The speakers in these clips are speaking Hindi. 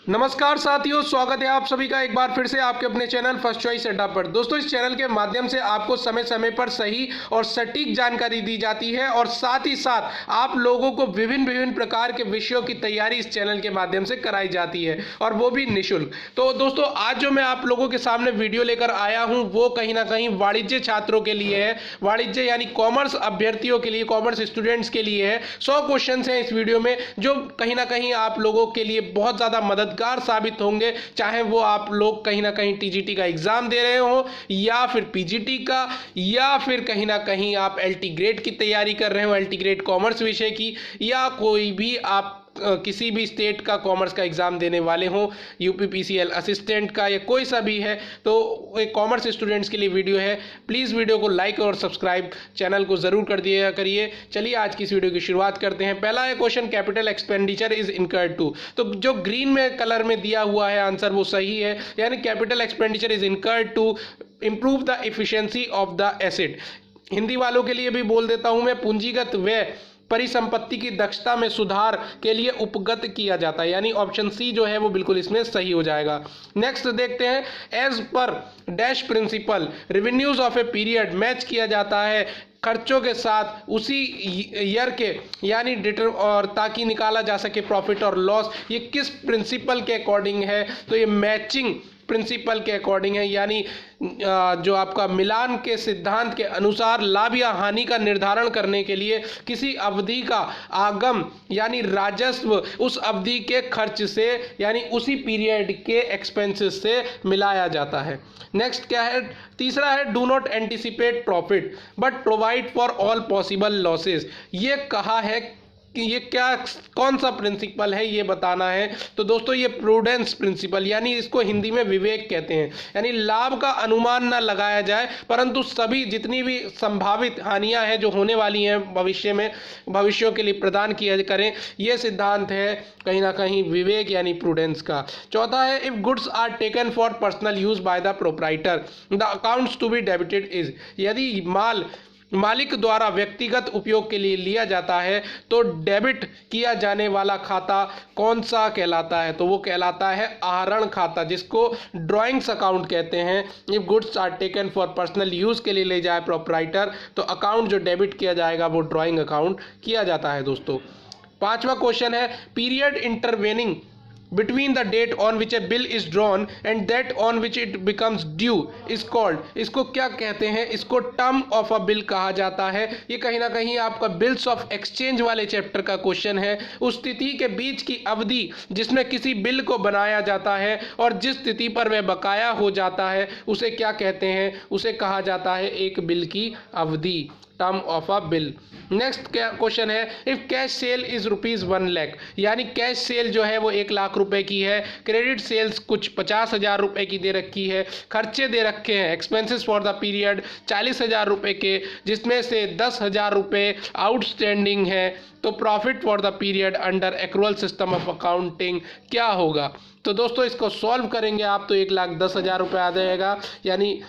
नमस्कार साथियों, स्वागत है आप सभी का एक बार फिर से आपके अपने चैनल फर्स्ट चॉइस अड्डा पर। दोस्तों, इस चैनल के माध्यम से आपको समय समय पर सही और सटीक जानकारी दी जाती है और साथ ही साथ आप लोगों को विभिन्न विभिन्न प्रकार के विषयों की तैयारी इस चैनल के माध्यम से कराई जाती है और वो भी निःशुल्क। तो दोस्तों, आज जो मैं आप लोगों के सामने वीडियो लेकर आया हूँ वो कहीं ना कहीं वाणिज्य छात्रों के लिए है, वाणिज्य यानी कॉमर्स अभ्यर्थियों के लिए, कॉमर्स स्टूडेंट्स के लिए है। 100 क्वेश्चन हैं इस वीडियो में जो कहीं ना कहीं आप लोगों के लिए बहुत ज़्यादा मददगार साबित होंगे, चाहे वो आप लोग कहीं ना कहीं टीजीटी का एग्जाम दे रहे हो या फिर पीजीटी का, या फिर कहीं ना कहीं आप एलटी ग्रेड की तैयारी कर रहे हो, एलटी ग्रेड कॉमर्स विषय की, या कोई भी आप किसी भी स्टेट का कॉमर्स का एग्जाम देने वाले हो, यूपीपीसीएल असिस्टेंट का या कोई सा भी है, तो एक कॉमर्स स्टूडेंट्स के लिए वीडियो है। प्लीज़ वीडियो को लाइक और सब्सक्राइब चैनल को ज़रूर कर दिया करिए। चलिए आज की इस वीडियो की शुरुआत करते हैं। पहला है question, capital expenditure is incurred to. तो जो ग्रीन में कलर में दिया हुआ है आंसर वो सही है, यानी capital expenditure is incurred to improve the efficiency of the asset. Hindi वालों के लिए भी बोल देता हूं मैं, पूंजीगत व्यय परिसंपत्ति की दक्षता में सुधार के लिए उपगत किया जाता है, यानी ऑप्शन सी जो है वो बिल्कुल इसमें सही हो जाएगा। नेक्स्ट देखते हैं, as per dash principle revenues of a period match किया जाता है खर्चों के साथ उसी ईयर के, यानी डिटर, और ताकि निकाला जा सके प्रॉफिट और लॉस। ये किस प्रिंसिपल के अकॉर्डिंग है? तो ये मैचिंग प्रिंसिपल के अकॉर्डिंग है, यानी जो आपका मिलान के सिद्धांत के अनुसार लाभ या हानि का निर्धारण करने के लिए किसी अवधि का आगम यानी राजस्व उस अवधि के खर्च से, यानी उसी पीरियड के एक्सपेंसेस से मिलाया जाता है। नेक्स्ट क्या है? तीसरा है, do not anticipate profit but provide for all possible losses. ये कहा है कि ये क्या, कौन सा प्रिंसिपल है ये बताना है। तो दोस्तों, ये प्रूडेंस प्रिंसिपल, यानी इसको हिंदी में विवेक कहते हैं, यानी लाभ का अनुमान ना लगाया जाए परंतु सभी जितनी भी संभावित हानियां हैं जो होने वाली हैं भविष्य में, भविष्यों के लिए प्रदान किया करें। ये सिद्धांत है कहीं ना कहीं विवेक यानी प्रूडेंस का। चौथा है, if goods are taken for personal use by the proprietor the accounts to be debited is. यदि माल मालिक द्वारा व्यक्तिगत उपयोग के लिए लिया जाता है तो डेबिट किया जाने वाला खाता कौन सा कहलाता है? तो वो कहलाता है आहरण खाता, जिसको ड्राइंग्स अकाउंट कहते हैं। If goods are taken for personal use के लिए ले जाए प्रोप्राइटर तो अकाउंट जो डेबिट किया जाएगा वो ड्राइंग अकाउंट किया जाता है। दोस्तों, पांचवा क्वेश्चन है, period intervening between the date on which a bill is drawn and that on which it becomes due is called। इसको क्या कहते हैं? इसको टर्म ऑफ अ बिल कहा जाता है। ये कहीं ना कहीं आपका बिल्स ऑफ एक्सचेंज वाले चैप्टर का क्वेश्चन है। उस तिथि के बीच की अवधि जिसमें किसी बिल को बनाया जाता है और जिस तिथि पर वह बकाया हो जाता है उसे क्या कहते हैं? उसे कहा जाता है एक बिल की अवधि, term of a bill. Next question है, if cash sale is ₹1 lakh, यानी कैश सेल जो है वो 1 लाख रुपए की है, क्रेडिट सेल्स कुछ 50,000 रुपए की दे रखी है, खर्चे दे रखे हैं एक्सपेंसेस फॉर द पीरियड 40,000 रुपए के, जिसमें से 10,000 रुपए आउटस्टैंडिंग है, तो profit for the period under accrual system of accounting क्या होगा? तो दोस्तों, इसको सॉल्व करेंगे आप तो 1,10,000 रुपये आ जाएगा। यानी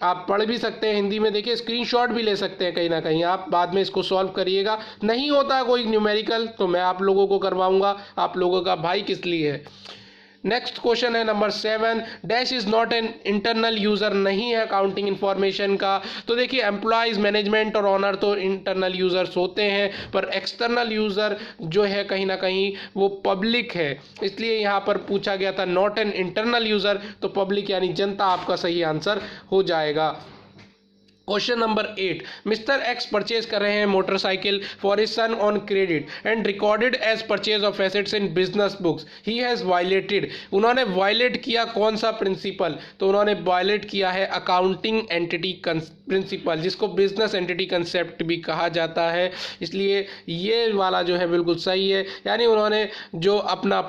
आप पढ़ भी सकते हैं हिंदी में, देखिए स्क्रीनशॉट भी ले सकते हैं कहीं ना कहीं, आप बाद में इसको सॉल्व करिएगा। नहीं होता कोई न्यूमेरिकल तो मैं आप लोगों को करवाऊंगा, आप लोगों का भाई किस लिए है। नेक्स्ट क्वेश्चन है number 7, dash is not an internal user, नहीं है अकाउंटिंग इंफॉर्मेशन का। तो देखिए, एम्प्लॉयज़, मैनेजमेंट और ऑनर तो इंटरनल यूज़र्स होते हैं, पर एक्सटर्नल यूज़र जो है कहीं ना कहीं वो पब्लिक है, इसलिए यहाँ पर पूछा गया था नॉट एन इंटरनल यूज़र, तो पब्लिक यानी जनता आपका सही आंसर हो जाएगा। Question number 8, mister X purchase कर रहे हैं motorcycle for his son on credit and recorded as purchase of assets in business books, he has violated. उन्होंने वायलेट किया कौन सा प्रिंसिपल? तो उन्होंने वायलेट किया है अकाउंटिंग एंटिटी प्रिंसिपल, जिसको बिजनेस एंटिटी कंसेप्ट भी कहा जाता है, इसलिए ये वाला जो है बिल्कुल सही है। यानी उन्होंने जो अपना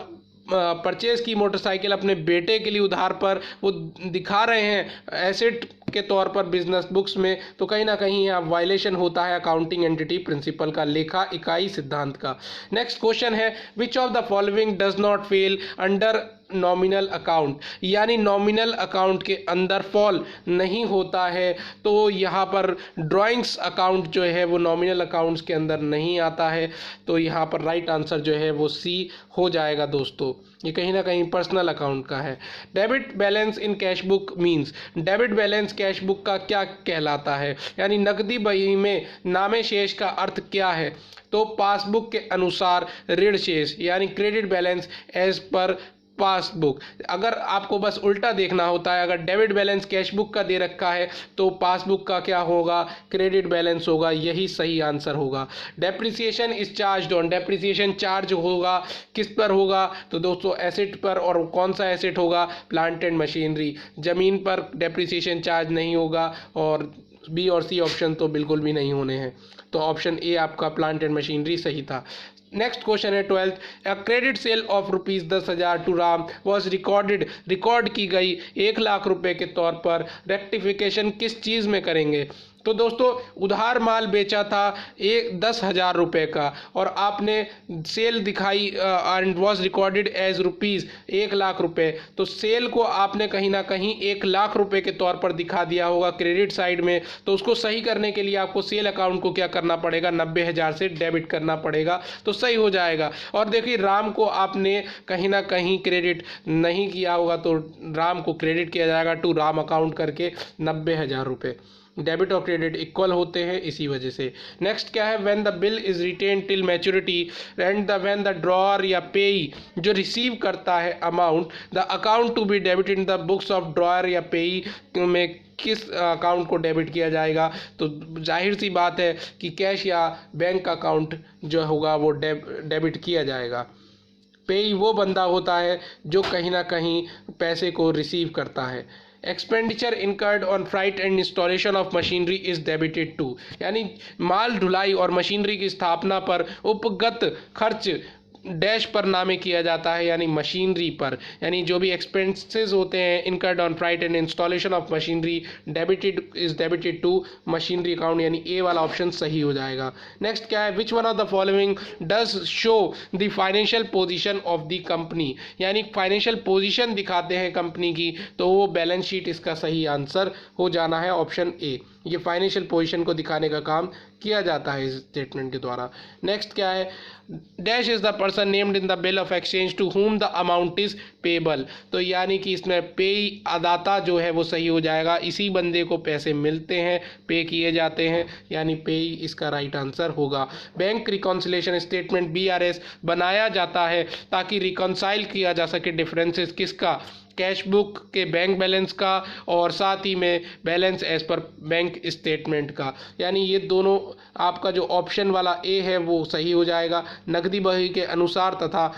परचेज की मोटरसाइकिल अपने बेटे के लिए उधार पर वो दिखा रहे हैं एसेट के तौर पर बिजनेस बुक्स में, तो कहीं ना कहीं यहाँ वायलेशन होता है अकाउंटिंग एंटिटी प्रिंसिपल का, लेखा इकाई सिद्धांत का। नेक्स्ट क्वेश्चन है, विच of the following does not fail under nominal account, यानी नॉमिनल अकाउंट के अंदर फॉल नहीं होता है, तो यहाँ पर ड्राइंग्स अकाउंट जो है वो नॉमिनल अकाउंट्स के अंदर नहीं आता है। तो यहाँ पर राइट आंसर जो है वो सी हो जाएगा दोस्तों। ये कहीं ना कहीं पर्सनल अकाउंट का है। Debit balance in cash book means, debit balance cash book का क्या कहलाता है, यानी नकदी बही में नामे शेष का अर्थ क्या है। तो पासबुक के अनुसार ऋण शेष, यानी credit balance as per passbook. अगर आपको बस उल्टा देखना होता है, अगर डेबिट बैलेंस कैश बुक का दे रखा है तो पासबुक का क्या होगा, क्रेडिट बैलेंस होगा। यही सही आंसर होगा। Depreciation is charge on, depreciation charge होगा किस पर होगा, तो दोस्तों एसेट पर। और कौन सा एसेट होगा, प्लांट एंड मशीनरी। जमीन पर डेप्रिसिएशन चार्ज नहीं होगा, और बी और सी ऑप्शन तो बिल्कुल भी नहीं होने हैं। तो ऑप्शन ए आपका प्लांट एंड मशीनरी सही था। नेक्स्ट क्वेश्चन है 12th। Credit sale of ₹10,000 to Ram was record की गई 1,00,000 रुपए के तौर पर। रेक्टिफिकेशन किस चीज़ में करेंगे। तो दोस्तों उधार माल बेचा था 10,000 रुपये का, और आपने सेल दिखाई एंड वॉज रिकॉर्डेड एज ₹1,00,000 रुपये। तो सेल को आपने कहीं ना कहीं 1,00,000 रुपये के तौर पर दिखा दिया होगा क्रेडिट साइड में। तो उसको सही करने के लिए आपको सेल अकाउंट को क्या करना पड़ेगा, 90,000 से डेबिट करना पड़ेगा, तो सही हो जाएगा। और देखिए राम को आपने कहीं ना कहीं क्रेडिट नहीं किया होगा, तो राम को क्रेडिट किया जाएगा टू राम अकाउंट करके 90,000 रुपये। डेबिट और क्रेडिट इक्वल होते हैं इसी वजह से। नेक्स्ट क्या है, when the bill is retain till maturity and when the drawer या पेई जो रिसीव करता है amount, the account to be debit in the books of drawer या पेई में किस अकाउंट को डेबिट किया जाएगा। तो जाहिर सी बात है कि कैश या बैंक अकाउंट जो होगा वो डेबिट किया जाएगा। पेई वो बंदा होता है जो कहीं ना कहीं पैसे को रिसीव करता है। Expenditure incurred on freight and installation of machinery is debited to, यानी माल ढुलाई और मशीनरी की स्थापना पर उपगत खर्च डैश पर नामे किया जाता है, यानी मशीनरी पर। यानी जो भी एक्सपेंसेस होते हैं incurred on freight and installation of machinery debited to machinery account, यानी ए वाला ऑप्शन सही हो जाएगा। नेक्स्ट क्या है, which one of the following does show the financial position of the company, यानी फाइनेंशियल पोजीशन दिखाते हैं कंपनी की, तो वो बैलेंस शीट इसका सही आंसर हो जाना है ऑप्शन ए। ये फाइनेंशियल पोजीशन को दिखाने का काम किया जाता है इस स्टेटमेंट के द्वारा। नेक्स्ट क्या है, dash is the person named in the bill of exchange to whom the amount is payable. तो यानी कि इसमें पे अदाता जो है वो सही हो जाएगा, इसी बंदे को पैसे मिलते हैं, पे किए जाते हैं, यानी पे इसका राइट आंसर होगा। बैंक रिकॉन्सिलेशन स्टेटमेंट BRS बनाया जाता है ताकि रिकॉन्साइल किया जा सके डिफरेंसेस किसका, कैश बुक के बैंक बैलेंस का और साथ ही में balance as per bank statement का। यानी ये दोनों आपका जो ऑप्शन वाला ए है वो सही हो जाएगा। नकदी बही के अनुसार तथा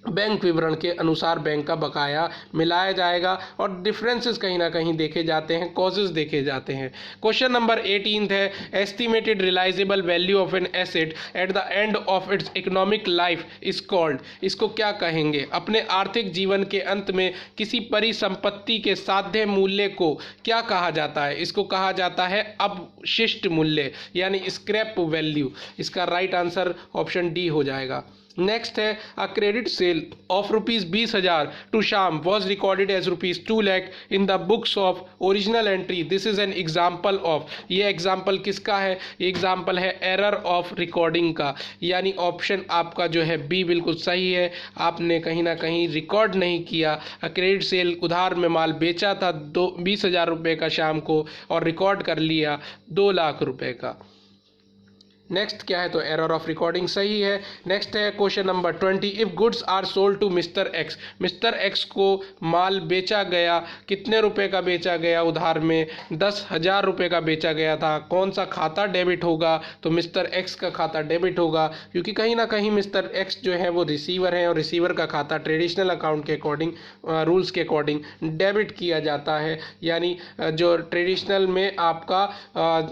बैंक विवरण के अनुसार बैंक का बकाया मिलाया जाएगा, और डिफरेंसेस कहीं ना कहीं देखे जाते हैं, कॉजेज देखे जाते हैं। क्वेश्चन नंबर 18 है, estimated realisable value of an asset at the end of its economic life is called. इसको क्या कहेंगे, अपने आर्थिक जीवन के अंत में किसी परिसंपत्ति के साध्य मूल्य को क्या कहा जाता है। इसको कहा जाता है अपशिष्ट मूल्य, यानी स्क्रैप वैल्यू। इसका राइट आंसर ऑप्शन डी हो जाएगा। नेक्स्ट है, a credit sale of ₹20,000 to Shyam was recorded as ₹2,00,000 in the books of original entry, this is an example of. ये एग्जाम्पल किसका है, ये एग्जाम्पल है एरर ऑफ रिकॉर्डिंग का, यानी ऑप्शन आपका जो है बी बिल्कुल सही है। आपने कहीं ना कहीं रिकॉर्ड नहीं किया। क्रेडिट सेल उधार में माल बेचा था 20,000 रुपये का श्याम को, और रिकॉर्ड कर लिया 2,00,000 रुपये का। नेक्स्ट क्या है, तो एरर ऑफ रिकॉर्डिंग सही है। नेक्स्ट है question number 20, if goods are sold to mister X, mister X को माल बेचा गया, कितने रुपए का बेचा गया उधार में, 10,000 रुपये का बेचा गया था। कौन सा खाता डेबिट होगा, तो मिस्टर एक्स का खाता डेबिट होगा, क्योंकि कहीं ना कहीं मिस्टर एक्स जो है वो रिसीवर है, और रिसीवर का खाता ट्रेडिशनल अकाउंट के अकॉर्डिंग रूल्स के अकॉर्डिंग डेबिट किया जाता है। यानी जो ट्रेडिशनल में आपका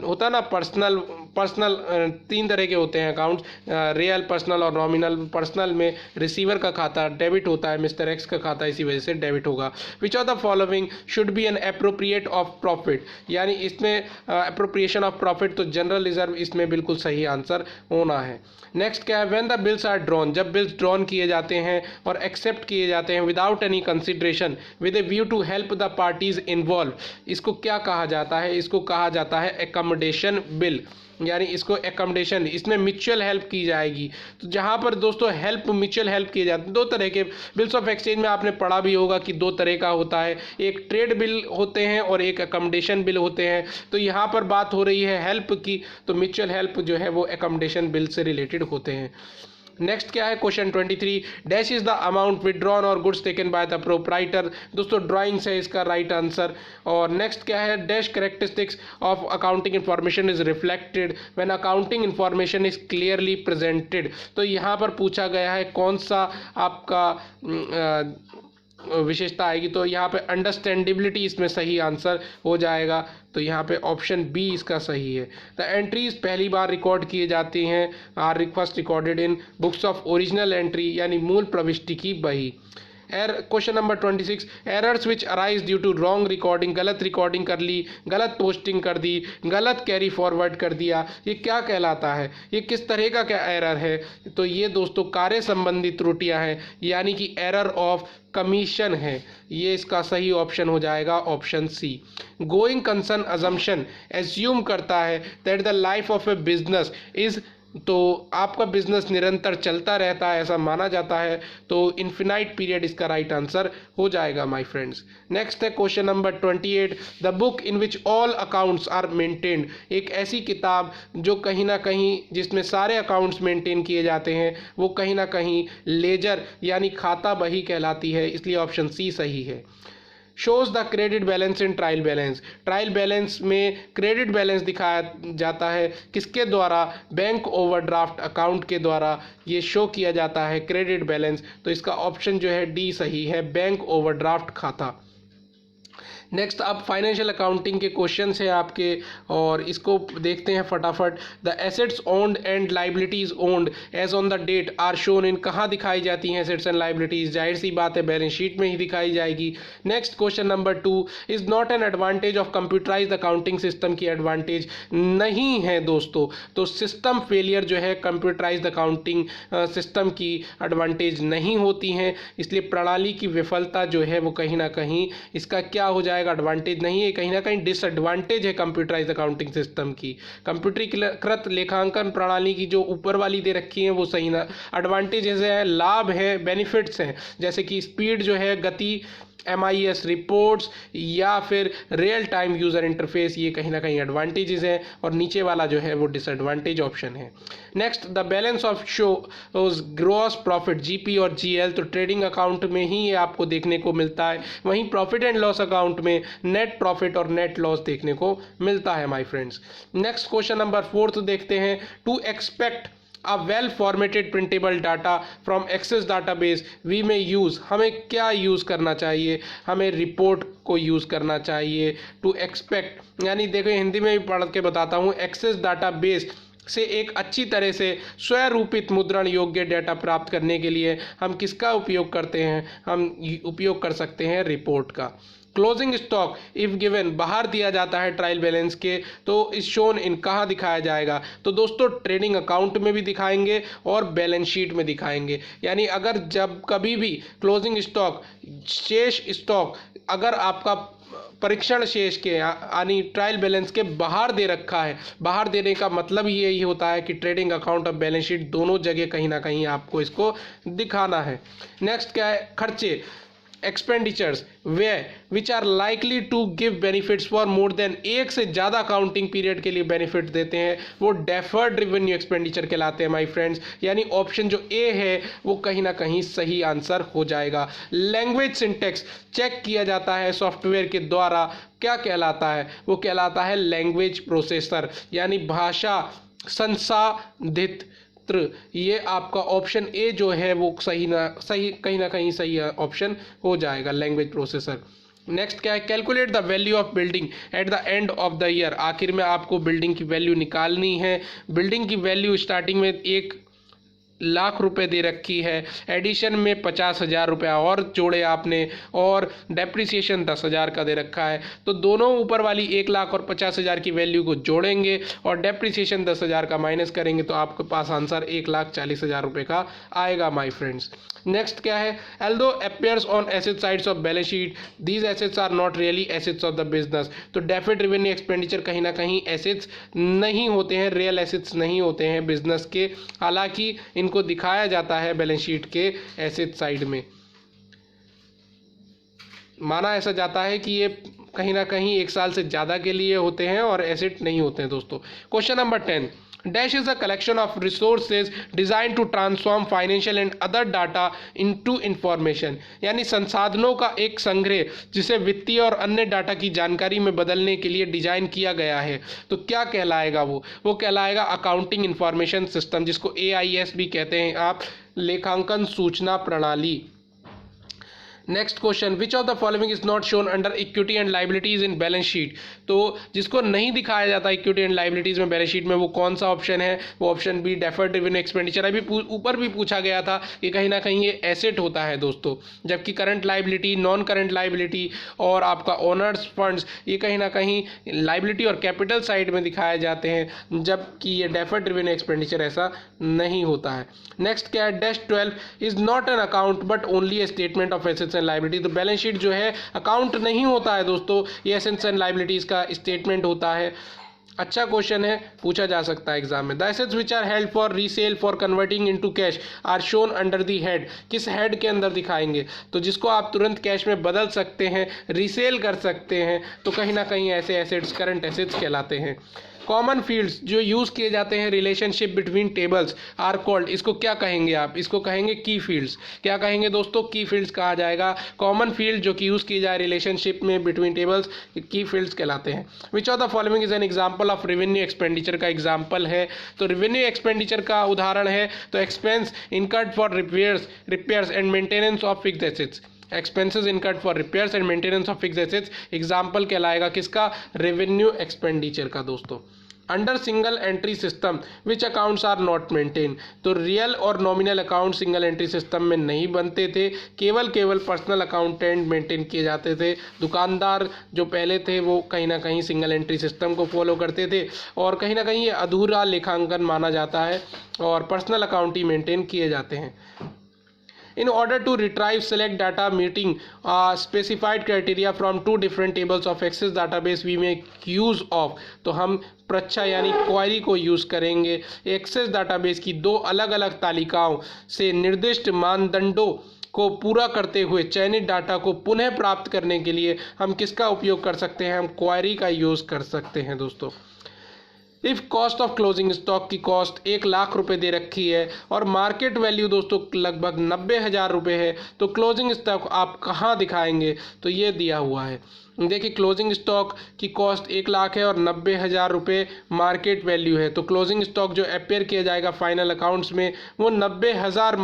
होता ना पर्सनल तीन तरह के होते हैं अकाउंट्स, रियल, पर्सनल और नॉमिनल। पर्सनल में रिसीवर का खाता डेबिट होता है, मिस्टर एक्स का खाता इसी वजह से डेबिट होगा। Which of the following should be an appropriate of profit, यानी इसमें एप्रोप्रिएशन ऑफ प्रॉफिट, तो जनरल रिजर्व इसमें बिल्कुल सही आंसर होना है। नेक्स्ट क्या है, when the bills are drawn, जब बिल्स ड्रॉन किए जाते हैं और एक्सेप्ट किए जाते हैं without any consideration with a view to help the parties involve, इसको क्या कहा जाता है, इसको कहा जाता है एकोमोडेशन बिल, यानी इसको एकोमोडेशन, इसमें म्यूचुअल हेल्प की जाएगी। तो जहाँ पर दोस्तों हेल्प, म्यूचुअल हेल्प किए जाते हैं, दो तरह के बिल्स ऑफ एक्सचेंज में आपने पढ़ा भी होगा कि दो तरह का होता है, एक ट्रेड बिल होते हैं और एक एकोमोडेशन बिल होते हैं। तो यहाँ पर बात हो रही है हेल्प की, तो म्यूचुअल हेल्प जो है वो एकोमोडेशन बिल से रिलेटेड होते हैं। नेक्स्ट क्या है, question 23, dash is the amount withdrawn और goods taken by the proprietor, दोस्तों ड्राइंग्स है इसका राइट आंसर। और नेक्स्ट क्या है, dash characteristics of accounting information is reflected when accounting information is clearly presented, तो यहाँ पर पूछा गया है कौन सा आपका विशेषता आएगी, तो यहाँ पे अंडरस्टैंडेबिलिटी इसमें सही आंसर हो जाएगा, तो यहाँ पे ऑप्शन बी इसका सही है। द एंट्रीज पहली बार रिकॉर्ड किए जाती हैं, are first recorded in books of original entry, यानी मूल प्रविष्टि की बही। Question number 26, errors which arise due to wrong recording, गलत रिकॉर्डिंग कर ली, गलत पोस्टिंग कर दी, गलत कैरी फॉरवर्ड कर दिया, ये क्या कहलाता है, ये किस तरह का क्या एरर है, तो ये दोस्तों कार्य संबंधी त्रुटियां हैं, यानी कि एरर ऑफ कमीशन है, ये इसका सही ऑप्शन हो जाएगा option C. Going concern assumption assume करता है that the life of a business is, तो आपका बिजनेस निरंतर चलता रहता है ऐसा माना जाता है, तो इन्फिनाइट पीरियड इसका राइट आंसर हो जाएगा माय फ्रेंड्स। नेक्स्ट है question number 28, the book in which all accounts are maintained, एक ऐसी किताब जो कहीं ना कहीं जिसमें सारे अकाउंट्स मेंटेन किए जाते हैं, वो कहीं ना कहीं लेजर यानी खाता बही कहलाती है, इसलिए ऑप्शन सी सही है। Shows the credit balance in trial balance, trial balance में क्रेडिट बैलेंस दिखाया जाता है किसके द्वारा, बैंक ओवरड्राफ्ट अकाउंट के द्वारा ये शो किया जाता है क्रेडिट बैलेंस, तो इसका ऑप्शन जो है डी सही है, बैंक ओवरड्राफ्ट खाता। नेक्स्ट अब फाइनेंशियल अकाउंटिंग के क्वेश्चंस हैं आपके, और इसको देखते हैं फटाफट। The assets owned and liabilities owned as on the date are shown in, कहाँ दिखाई जाती हैं एसेट्स एंड लाइबिलिटीज, जाहिर सी बात है बैलेंस शीट में ही दिखाई जाएगी। Next question number 2, is not an advantage of computerised accounting system, की एडवांटेज नहीं है दोस्तों, तो सिस्टम फेलियर जो है कंप्यूटराइज्ड अकाउंटिंग सिस्टम की एडवांटेज नहीं होती हैं, इसलिए प्रणाली की विफलता जो है वो कहीं ना कहीं इसका क्या हो जाएगा, एडवांटेज नहीं है, कहीं ना कहीं डिसएडवांटेज है कंप्यूटराइज्ड अकाउंटिंग सिस्टम की। कंप्यूटरीकृत लेखांकन प्रणाली की जो ऊपर वाली दे रखी है वो सही ना, एडवांटेजेस है, लाभ है, बेनिफिट्स हैं, जैसे कि स्पीड जो है, गति, MIS रिपोर्ट्स या फिर रियल टाइम यूज़र इंटरफेस, ये कहीं ना कहीं एडवांटेजेस हैं, और नीचे वाला जो है वो डिसएडवांटेज ऑप्शन है। Next, the balance of show gross profit GP और GL, तो ट्रेडिंग अकाउंट में ही ये आपको देखने को मिलता है, वहीं प्रॉफिट एंड लॉस अकाउंट में नेट प्रॉफिट और नेट लॉस देखने को मिलता है my friends. Next question number 4 देखते हैं, to expect a well formatted printable data from access database we may use, हमें क्या यूज़ करना चाहिए, हमें रिपोर्ट को यूज़ करना चाहिए। टू एक्सपेक्ट यानी देखो हिंदी में भी पढ़ के बताता हूँ, एक्सेस डाटाबेस से एक अच्छी तरह से स्वरूपित मुद्रण योग्य डेटा प्राप्त करने के लिए हम किसका उपयोग करते हैं, हम उपयोग कर सकते हैं रिपोर्ट का। क्लोजिंग स्टॉक इफ गिवन, बाहर दिया जाता है ट्रायल बैलेंस के, तो इस शोन इन कहाँ दिखाया जाएगा, तो दोस्तों ट्रेडिंग अकाउंट में भी दिखाएंगे और बैलेंस शीट में दिखाएंगे, यानी अगर जब कभी भी क्लोजिंग स्टॉक, शेष स्टॉक अगर आपका परीक्षण शेष के यानी ट्रायल बैलेंस के बाहर दे रखा है, बाहर देने का मतलब ही यही होता है कि ट्रेडिंग अकाउंट और बैलेंस शीट दोनों जगह कहीं ना कहीं आपको इसको दिखाना है। नेक्स्ट क्या है, खर्चे, एक्सपेंडिचर्स वे which are likely to give benefits for more than, एक से ज़्यादा अकाउंटिंग पीरियड के लिए बेनिफिट देते हैं, वो डेफर्ड रेवेन्यू एक्सपेंडिचर कहलाते हैं माय फ्रेंड्स, यानी ऑप्शन जो ए है वो कहीं ना कहीं सही आंसर हो जाएगा। लैंग्वेज सिंटेक्स चेक किया जाता है सॉफ्टवेयर के द्वारा, क्या कहलाता है, वो कहलाता है लैंग्वेज प्रोसेसर, यानी भाषा संसाधित, ये आपका ऑप्शन ए जो है वो सही कहीं ना कहीं सही ऑप्शन हो जाएगा, लैंग्वेज प्रोसेसर। नेक्स्ट क्या है, calculate the value of building at the end of the year. आखिर में आपको बिल्डिंग की वैल्यू निकालनी है। बिल्डिंग की वैल्यू स्टार्टिंग में 1 लाख रुपए दे रखी है, एडिशन में 50,000 रुपया और जोड़े आपने, और डेप्रिसिएशन 10,000 का दे रखा है। तो दोनों ऊपर वाली 1 लाख और 50,000 की वैल्यू को जोड़ेंगे और डेप्रिसिएशन 10,000 का माइनस करेंगे तो आपके पास आंसर 1,40,000 रुपये का आएगा माय फ्रेंड्स। नेक्स्ट क्या है, although appears on asset sides of balance sheet these assets are not really assets of the business. तो डेफिड रेवेन्यू एक्सपेंडिचर कहीं ना कहीं एसेट्स नहीं होते हैं, रियल एसेट्स नहीं होते हैं बिजनेस के, हालांकि इनको दिखाया जाता है बैलेंस शीट के एसेट साइड में। माना ऐसा जाता है कि ये कहीं ना कहीं 1 साल से ज़्यादा के लिए होते हैं और एसेट नहीं होते हैं दोस्तों। Question number 10, dash is a collection of resources design to transform financial and other data into information. यानी संसाधनों का एक संग्रह जिसे वित्तीय और अन्य डाटा की जानकारी में बदलने के लिए डिजाइन किया गया है। तो क्या कहलाएगा वो कहलाएगा अकाउंटिंग इंफॉर्मेशन सिस्टम, जिसको AIS भी कहते हैं आप, लेखांकन सूचना प्रणाली। Next question, which of the following is not shown under equity and liabilities in balance sheet. तो जिसको नहीं दिखाया जाता इक्विटी एंड लाइबिलिटीज में बैलेंस शीट में, वो कौन सा ऑप्शन है, वो option B deferred revenue expenditure. अभी ऊपर भी पूछा गया था कि कहीं ना कहीं ये एसेट होता है दोस्तों, जबकि current liability, non current liability और आपका ओनर्स फंड्स ये कहीं ना कहीं लाइबिलिटी और कैपिटल साइड में दिखाए जाते हैं, जबकि ये डेफर्ड रेवेन्यू एक्सपेंडिचर ऐसा नहीं होता है। नेक्स्ट क्या है, dash 12 is not an account but only A statement of assets and liability. तो बैलेंस शीट जो है अकाउंट नहीं होता है दोस्तों, ये एसेट्स एंड लाइबिलिटीज का स्टेटमेंट होता है। अच्छा क्वेश्चन है, पूछा जा सकता है एग्जाम में। The assets which are held for resale for converting into cash are shown under the head. किस हेड के अंदर दिखाएंगे, तो जिसको आप तुरंत कैश में बदल सकते हैं, रीसेल कर सकते हैं, तो कहीं ना कहीं ऐसे एसेट्स करंट एसेट्स कहलाते हैं। कॉमन फील्ड्स जो यूज़ किए जाते हैं relationship between tables are called, इसको क्या कहेंगे आप, इसको कहेंगे की फील्ड्स। क्या कहेंगे दोस्तों, की फील्ड्स कहा जाएगा। कॉमन फील्ड जो कि यूज़ की जाए रिलेशनशिप में बिटवीन टेबल्स, की फील्ड्स कहलाते हैं। Which of the following is an example of revenue expenditure का एग्जाम्पल है। तो रेवेन्यू एक्सपेंडिचर का उदाहरण है तो expense incurred for repairs and maintenance of fixed assets. Expenses incurred for repairs and maintenance of fixed assets example कहलाएगा किसका, रेवेन्यू एक्सपेंडिचर का दोस्तों। Under single entry system which accounts are not maintain. तो रियल और nominal account single entry system में नहीं बनते थे, केवल पर्सनल अकाउंटेंट मेंटेन किए जाते थे। दुकानदार जो पहले थे वो कहीं ना कहीं सिंगल एंट्री सिस्टम को फॉलो करते थे और कहीं ना कहीं ये अधूरा लेखांकन माना जाता है और पर्सनल अकाउंट ही मेंटेन किए जाते हैं। In order to retrieve select data meeting specified criteria from 2 different tables of Access database we make use of। तो हम प्रच्छा यानी क्वेरी को यूज़ करेंगे एक्सेस डाटाबेस की 2 अलग अलग तालिकाओं से निर्दिष्ट मानदंडों को पूरा करते हुए चयनित डाटा को पुनः प्राप्त करने के लिए हम किसका उपयोग कर सकते हैं, हम क्वेरी का यूज़ कर सकते हैं दोस्तों। If cost of closing stock की कॉस्ट 1,00,000 रुपये दे रखी है और मार्केट वैल्यू दोस्तों लगभग 90,000 रुपये है, तो क्लोजिंग स्टॉक आप कहाँ दिखाएंगे, तो ये दिया हुआ है। देखिए क्लोजिंग स्टॉक की कॉस्ट 1,00,000 है और 90,000 रुपये मार्केट वैल्यू है, तो क्लोजिंग स्टॉक जो अपेयर किया जाएगा फाइनल अकाउंट्स में वो 90,000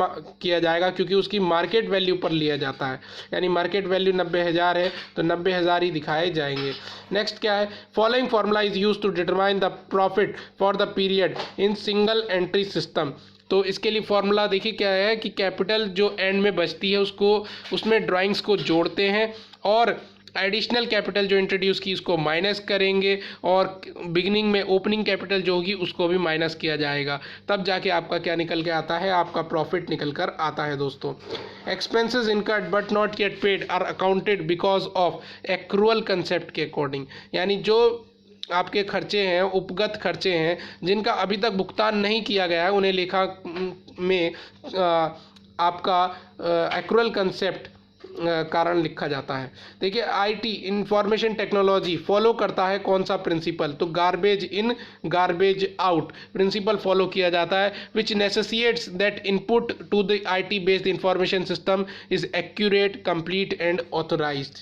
किया जाएगा क्योंकि उसकी मार्केट वैल्यू पर लिया जाता है, यानी मार्केट वैल्यू 90,000 है तो 90,000 ही दिखाए जाएंगे। नेक्स्ट क्या है, following formula is use to determine the profit for the period in single entry system. तो इसके लिए फॉर्मूला देखिए क्या है कि कैपिटल जो एंड में बचती है उसको उसमें ड्राइंग्स को जोड़ते हैं और एडिशनल कैपिटल जो इंट्रोड्यूस की उसको माइनस करेंगे और बिगिनिंग में ओपनिंग कैपिटल जो होगी उसको भी माइनस किया जाएगा, तब जाके आपका क्या निकल के आता है, आपका प्रॉफिट निकल कर आता है दोस्तों। Expenses incurred but not yet paid are accounted because of accrual concept के अकॉर्डिंग। यानी जो आपके खर्चे हैं, उपगत खर्चे हैं जिनका अभी तक भुगतान नहीं किया गया है, उन्हें लेखा में आपका एक्रूअल कंसेप्ट कारण लिखा जाता है। देखिए IT इंफॉर्मेशन टेक्नोलॉजी फॉलो करता है कौन सा प्रिंसिपल, तो garbage in garbage out principle follow किया जाता है, which necessitates that input to the IT based information system is accurate, complete and authorised.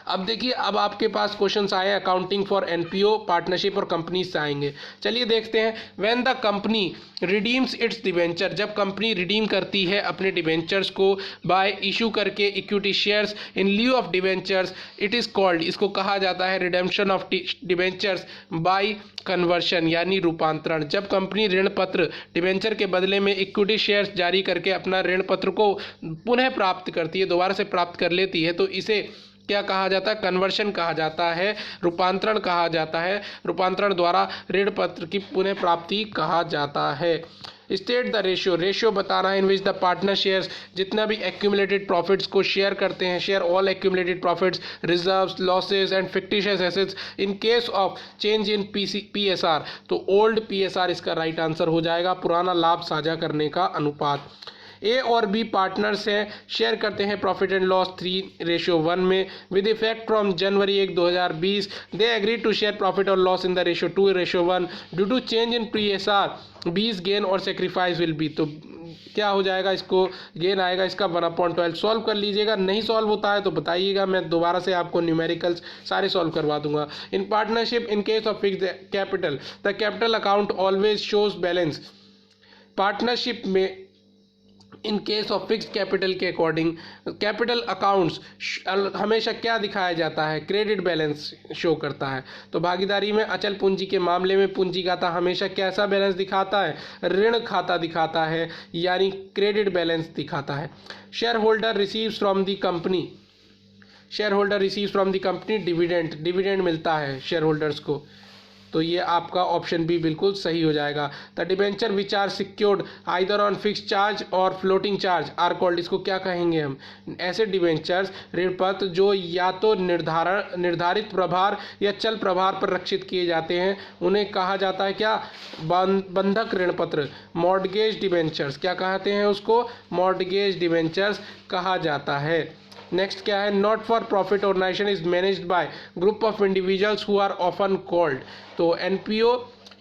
अब देखिए, अब आपके पास क्वेश्चंस आए अकाउंटिंग फॉर एनपीओ, पार्टनरशिप और कंपनीज से आएंगे। चलिए देखते हैं। When the company redeems its debenture, जब कंपनी रिडीम करती है अपने डिबेंचर्स को बाय इशू करके equity shares in lieu of debentures, it is called, इसको कहा जाता है redemption of debentures by conversion, यानी रूपांतरण। जब कंपनी ऋण पत्र डिबेंचर के बदले में इक्विटी शेयर्स जारी करके अपना ऋण पत्र को पुनः प्राप्त करती है, दोबारा से प्राप्त कर लेती है, तो इसे क्या कहा जाता है? कन्वर्शन कहा जाता है, रूपांतरण कहा जाता है। रूपांतरण द्वारा ऋण पत्र की पुनः प्राप्ति कहा जाता है। स्टेट द रेशियो, रेशियो बताना है इन विच द पार्टनर शेयर्स, जितना भी एक्यूमुलेटेड प्रॉफिट्स को शेयर करते हैं, share all accumulated profits, reserves, losses and fictitious assets in case of change in PSR. तो ओल्ड पीएसआर इसका राइट आंसर हो जाएगा, पुराना लाभ साझा करने का अनुपात। ए और बी पार्टनर्स हैं, शेयर करते हैं प्रॉफिट एंड लॉस 3:1 में। With effect from January 1, 2020 they agree to share profit और loss in the ratio 2:1 due to change in PSR, बीस गेन और सेक्रीफाइस विल बी। तो क्या हो जाएगा? इसको गेन आएगा इसका 1/12। सॉल्व कर लीजिएगा, नहीं सॉल्व होता है तो बताइएगा, मैं दोबारा से आपको न्यूमेरिकल्स सारे सॉल्व करवा दूंगा। In partnership in case of fixed capital the capital account always shows balance. Partnership में in case of fixed capital के अकॉर्डिंग कैपिटल अकाउंट्स हमेशा क्या दिखाया जाता है? क्रेडिट बैलेंस शो करता है। तो भागीदारी में अचल पूंजी के मामले में पूंजी खाता हमेशा कैसा बैलेंस दिखाता है? ऋण खाता दिखाता है, यानी क्रेडिट बैलेंस दिखाता है। Share holder receives from the company, share holder receives from the company dividend, dividend मिलता है शेयर होल्डर्स को। तो ये आपका ऑप्शन भी बिल्कुल सही हो जाएगा। The debenture which are secured either on fix charge और फ्लोटिंग चार्ज आर कॉल्ड, इसको क्या कहेंगे हम? ऐसे डिबेंचर्स ऋण पत्र जो या तो निर्धारित प्रभार या चल प्रभार पर रक्षित किए जाते हैं, उन्हें कहा जाता है क्या? बंधक ऋण पत्र, मॉर्टगेज डिबेंचर्स। क्या कहते हैं उसको? मॉर्टगेज डिबेंचर्स कहा जाता है। नेक्स्ट क्या है? Not for profit organisation is managed by group of individuals who are often called. तो एनपीओ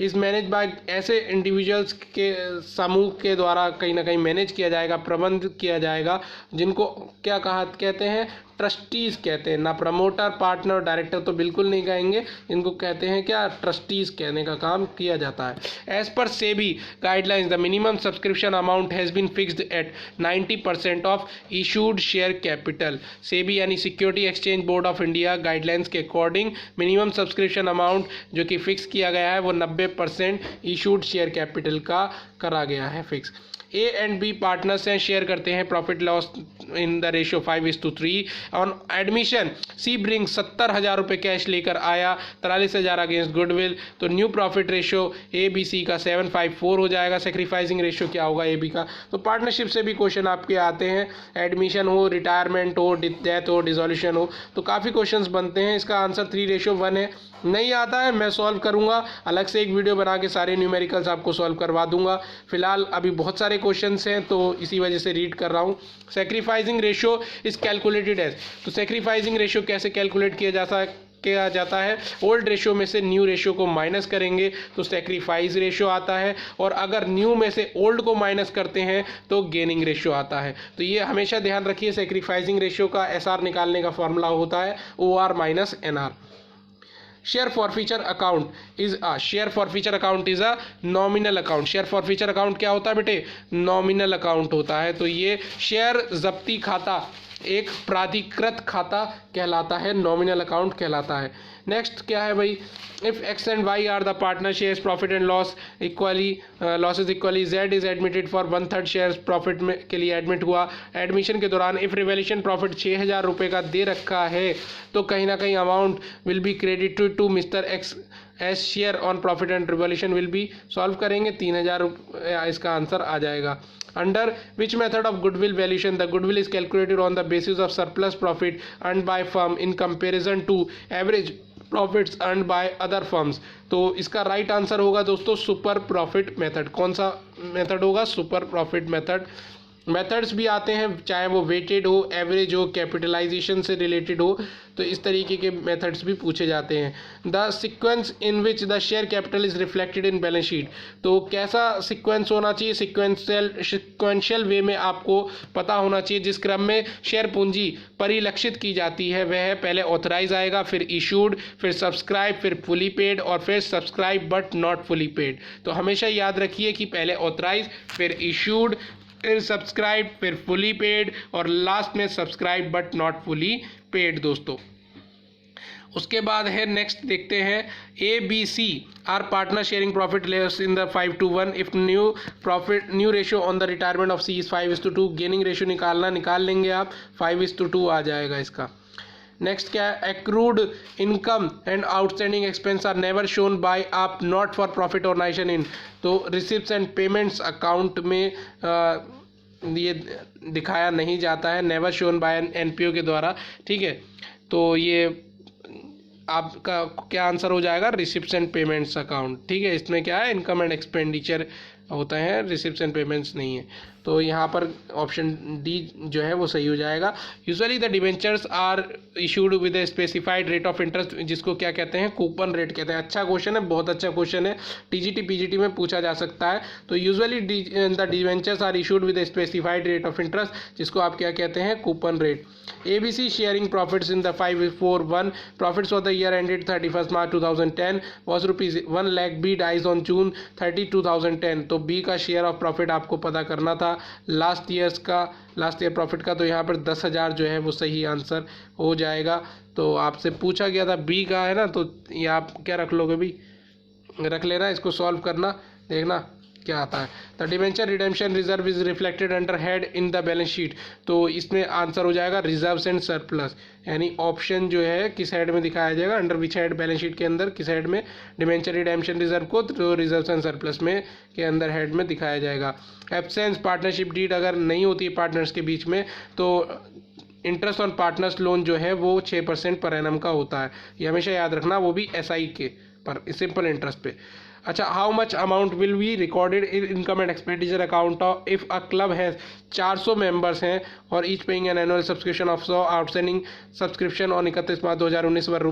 इज मैनेज बाय, ऐसे इंडिविजुअल्स के समूह के द्वारा कहीं ना कहीं मैनेज किया जाएगा, प्रबंध किया जाएगा, जिनको क्या कहते हैं? ट्रस्टीज़ कहते हैं। ना प्रमोटर, पार्टनर, डायरेक्टर तो बिल्कुल नहीं कहेंगे, इनको कहते हैं क्या? ट्रस्टीज़ कहने का काम किया जाता है। As per SEBI guidelines the minimum subscription amount has been fixed at 90% of issued share capital. SEBI यानी security exchange board of India guidelines के अकॉर्डिंग मिनिमम सब्सक्रिप्शन अमाउंट जो कि फिक्स किया गया है वो 90% इशूड शेयर कैपिटल का करा गया है fix. A and B partners हैं, शेयर करते हैं profit loss in the ratio 5:3। On admission C bring 70,000 रुपये कैश लेकर आया, 43,000 अगेंस्ट गुडविल। तो new profit ratio A B C का 7:4 हो जाएगा। सेक्रीफाइसिंग रेशियो क्या होगा ए बी का? तो पार्टनरशिप से भी क्वेश्चन आपके आते हैं, एडमिशन हो, रिटायरमेंट हो, डेथ हो, डिसोल्यूशन हो, तो काफ़ी क्वेश्चन बनते हैं। इसका आंसर 3:1 है। नहीं आता है मैं सॉल्व करूंगा, अलग से एक वीडियो बना के सारे न्यूमेरिकल्स आपको सॉल्व करवा दूंगा। फिलहाल अभी बहुत सारे क्वेश्चंस हैं तो इसी वजह से रीड कर रहा हूं। Sacrificing ratio is calculated as, तो सेक्रीफाइसिंग रेशियो कैसे कैलकुलेट किया जाता है? ओल्ड रेशियो में से न्यू रेशियो को माइनस करेंगे तो सेक्रीफाइस रेशियो आता है, और अगर न्यू में से ओल्ड को माइनस करते हैं तो गेनिंग रेशियो आता है। तो ये हमेशा ध्यान रखिए, सेक्रीफाइसिंग रेशियो का एसआर निकालने का फॉर्मूला होता है OR - NR। Share forfeiture account is a nominal account. Share forfeiture account क्या होता है बेटे? नॉमिनल अकाउंट होता है। तो ये शेयर जब्ती खाता एक प्राधिकृत खाता कहलाता है, नॉमिनल अकाउंट कहलाता है। नेक्स्ट क्या है भाई? If X and Y are the partner shares profit and loss equally, losses equally, Z is admitted for 1/3 shares profit में के लिए एडमिट हुआ। एडमिशन के दौरान इफ रिवैल्यूएशन प्रॉफिट 6,000 रुपये का दे रखा है तो कहीं ना कहीं amount will be credited to mister X's share on profit and revaluation will be. Solve करेंगे 3,000 रुपये इसका आंसर आ जाएगा। Under which method of goodwill valuation the goodwill is calculated on the basis of surplus profit earned by firm in comparison to average profits earned by other firms? तो इसका राइट आंसर होगा दोस्तों सुपर प्रॉफिट मेथड। कौन सा मेथड होगा? Super profit method. मेथड्स भी आते हैं, चाहे वो वेटेड हो, एवरेज हो, कैपिटलाइजेशन से रिलेटेड हो, तो इस तरीके के मेथड्स भी पूछे जाते हैं। The sequence in which the share capital is reflected in balance sheet, तो कैसा सीक्वेंस होना चाहिए, सिक्वेंशियल वे में आपको पता होना चाहिए। जिस क्रम में शेयर पूंजी परिलक्षित की जाती है वह पहले ऑथराइज आएगा, फिर इशूड, फिर सब्सक्राइब, फिर फुली पेड और फिर subscribe but not fully paid. तो हमेशा याद रखिए कि पहले ऑथराइज, फिर इशूड, फिर सब्सक्राइब, फिर फुली पेड और लास्ट में subscribe but not fully paid दोस्तों। उसके बाद है नेक्स्ट देखते हैं ABC are partner sharing profits in the 5:1 if new ratio on the retirement of C is 5:2। Gaining ratio निकाल लेंगे आप, 5:2 आ जाएगा इसका। नेक्स्ट क्या है, accrued income and outstanding expense are never shown by आप not for profit organisation in, तो रिसिप्ट्स एंड पेमेंट्स अकाउंट में ये दिखाया नहीं जाता है, नेवर शोन बाय NPO के द्वारा, ठीक है। तो ये आपका क्या आंसर हो जाएगा, रिसिप्ट्स एंड पेमेंट्स अकाउंट, ठीक है। इसमें क्या है, इनकम एंड एक्सपेंडिचर होता है, रिसिप्ट्स एंड पेमेंट्स नहीं है, तो यहाँ पर ऑप्शन डी जो है वो सही हो जाएगा। Usually the debentures are issued with a specified rate of interest, जिसको क्या कहते हैं, कूपन रेट कहते हैं। अच्छा क्वेश्चन है, बहुत अच्छा क्वेश्चन है, TGT PGT में पूछा जा सकता है। तो usually the debentures are issued with a specified rate of interest, जिसको आप क्या कहते हैं, coupon rate. ABC sharing profits in the 5:4 profits for the year ended 31 March 2010 was ₹1 lakh, B dies on June 30, 2010। तो बी का शेयर ऑफ प्रॉफिट आपको पता करना था लास्ट ईयर प्रॉफिट का, तो यहाँ पर 10,000 जो है वो सही आंसर हो जाएगा। तो आपसे पूछा गया था बी का, है ना, तो ये आप क्या रख लोगे भी, रख लेना, इसको सॉल्व करना, देखना क्या आता है। The debenture redemption reserve is reflected under head in the balance sheet, तो इसमें आंसर हो जाएगा रिजर्व्स एंड सरप्लस, यानी ऑप्शन जो है किस हेड में दिखाया जाएगा, under which head, balance sheet के अंदर किस हेड में, डिबेंचर रिडेम्पशन रिजर्व को, तो रिजर्व्स एंड सरप्लस में के अंदर हेड में दिखाया जाएगा। एब्सेंस पार्टनरशिप डीड अगर नहीं होती है पार्टनर्स के बीच में, तो इंटरेस्ट ऑन पार्टनर्स लोन जो है वो 6% पर एनम का होता है, ये हमेशा याद रखना, वो भी SI के पर सिंपल इंटरेस्ट पे। अच्छा, how much amount will be recorded in income and expenditure account of if a club has 400 members हैं और each paying an annual subscription of 100 outstanding subscription on 31 मार्च 2019 पर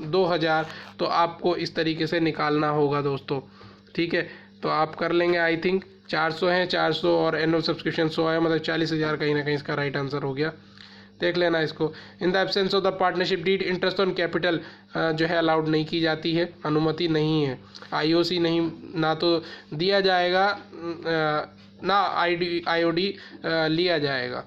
₹2000। तो आपको इस तरीके से निकालना होगा दोस्तों, ठीक है। तो आप कर लेंगे, आई थिंक 400 हैं, 400 और एनुअल सब्सक्रिप्शन 100 है, मतलब 40,000 कहीं ना कहीं इसका राइट आंसर हो गया, देख लेना इसको। In the absence of the partnership deed interest on capital जो है अलाउड नहीं की जाती है, अनुमति नहीं है, IOC नहीं, ना तो दिया जाएगा ना IOD लिया जाएगा,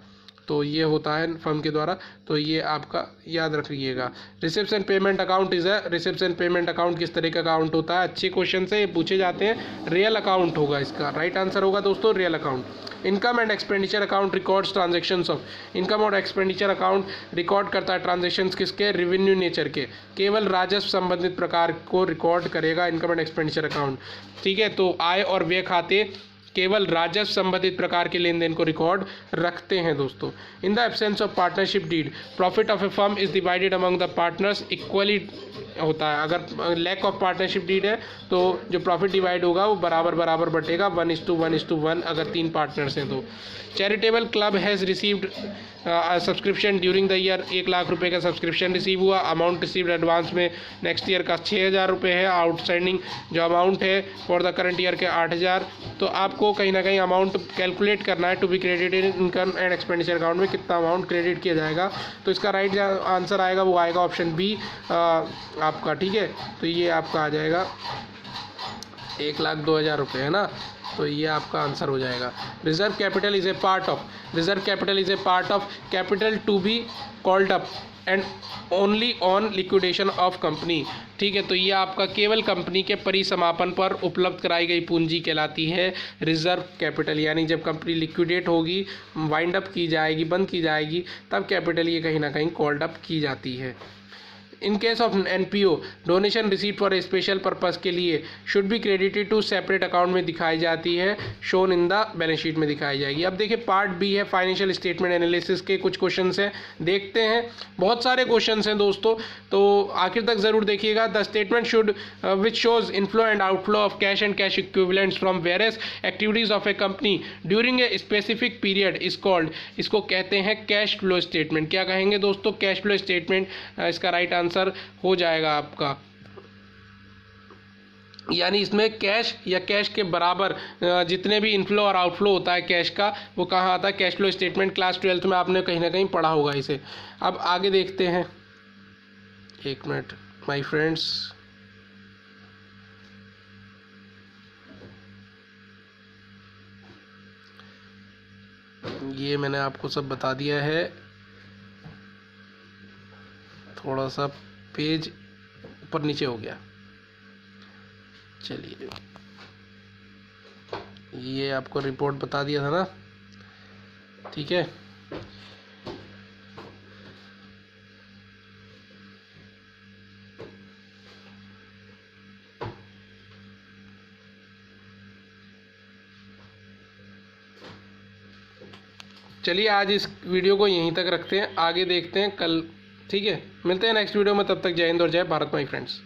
तो ये होता है फर्म के द्वारा, तो ये आपका याद रखिएगा। Receipts and payment account is receipts and payment account किस तरह का अकाउंट होता है, अच्छे क्वेश्चन से ये पूछे जाते हैं। रियल अकाउंट होगा इसका, राइट आंसर होगा दोस्तों real account. Income and expenditure account records transactions of, income और एक्सपेंडिचर अकाउंट रिकॉर्ड करता है ट्रांजेक्शंस किसके, रेवेन्यू नेचर के, केवल राजस्व संबंधित प्रकार को रिकॉर्ड करेगा इनकम एंड एक्सपेंडिचर अकाउंट, ठीक है। तो आय और व्यय खाते केवल राजस्व संबंधित प्रकार के लेन देन को रिकॉर्ड रखते हैं दोस्तों। In the absence of partnership deed profit of a firm is divided among the partners equally होता है। अगर लैक ऑफ पार्टनरशिप डीड है तो जो प्रॉफिट डिवाइड होगा वो बराबर बराबर बटेगा, 1:1:1 अगर 3 पार्टनर्स हैं तो। Charitable club has received subscription during the year, 1 lakh रुपए का सब्सक्रिप्शन रिसीव हुआ। अमाउंट रिसीव्ड एडवांस में नेक्स्ट ईयर का 6,000 रुपये है। आउटस्टैंडिंग जो अमाउंट है फॉर द करंट ईयर के 8,000। तो आपको कहीं ना कहीं अमाउंट कैलकुलेट करना है to be credited income and expenditure account में कितना अमाउंट क्रेडिट किया जाएगा। तो इसका राइट आंसर आएगा वो आएगा ऑप्शन बी आपका, ठीक है। तो ये आपका आ जाएगा 1,02,000 रुपये, है ना, तो ये आपका आंसर हो जाएगा। Reserve capital is a part of, reserve capital is a part of capital to be called up and only on liquidation of company, ठीक है। तो ये आपका केवल कंपनी के परिसमापन पर उपलब्ध कराई गई पूंजी कहलाती है रिजर्व कैपिटल, यानी जब कंपनी लिक्विडेट होगी, वाइंड अप की जाएगी, बंद की जाएगी, तब कैपिटल ये कहीं ना कहीं कॉल्ड अप की जाती है। In case of NPO donation receipt for a special purpose के लिए should be credited to separate account में दिखाई जाती है, shown in the balance sheet में दिखाई जाएगी। अब देखिए पार्ट बी है फाइनेंशियल स्टेटमेंट एनालिसिस के कुछ क्वेश्चन हैं, देखते हैं। बहुत सारे क्वेश्चन हैं दोस्तों, तो आखिर तक जरूर देखिएगा। The statement should which shows inflow and outflow of cash and cash equivalents from various activities of A company during a specific period is called, इसको कहते हैं कैश फ्लो स्टेटमेंट। क्या कहेंगे दोस्तों? कैश फ्लो स्टेटमेंट इसका राइट आंसर हो जाएगा आपका। यानी इसमें कैश या कैश के बराबर जितने भी इनफ्लो और आउटफ्लो होता है कैश का, वो कहाँ आता है? Cash flow statement. Class 12th में आपने कहीं ना कहीं पढ़ा होगा इसे। अब आगे देखते हैं, एक मिनट माय फ्रेंड्स। ये मैंने आपको सब बता दिया है, थोड़ा सा पेज ऊपर नीचे हो गया। चलिए, ये आपको रिपोर्ट बता दिया था ना, ठीक है। चलिए आज इस वीडियो को यहीं तक रखते हैं, आगे देखते हैं कल, ठीक है। मिलते हैं नेक्स्ट वीडियो में, तब तक जय हिंद और जय भारत माय फ्रेंड्स।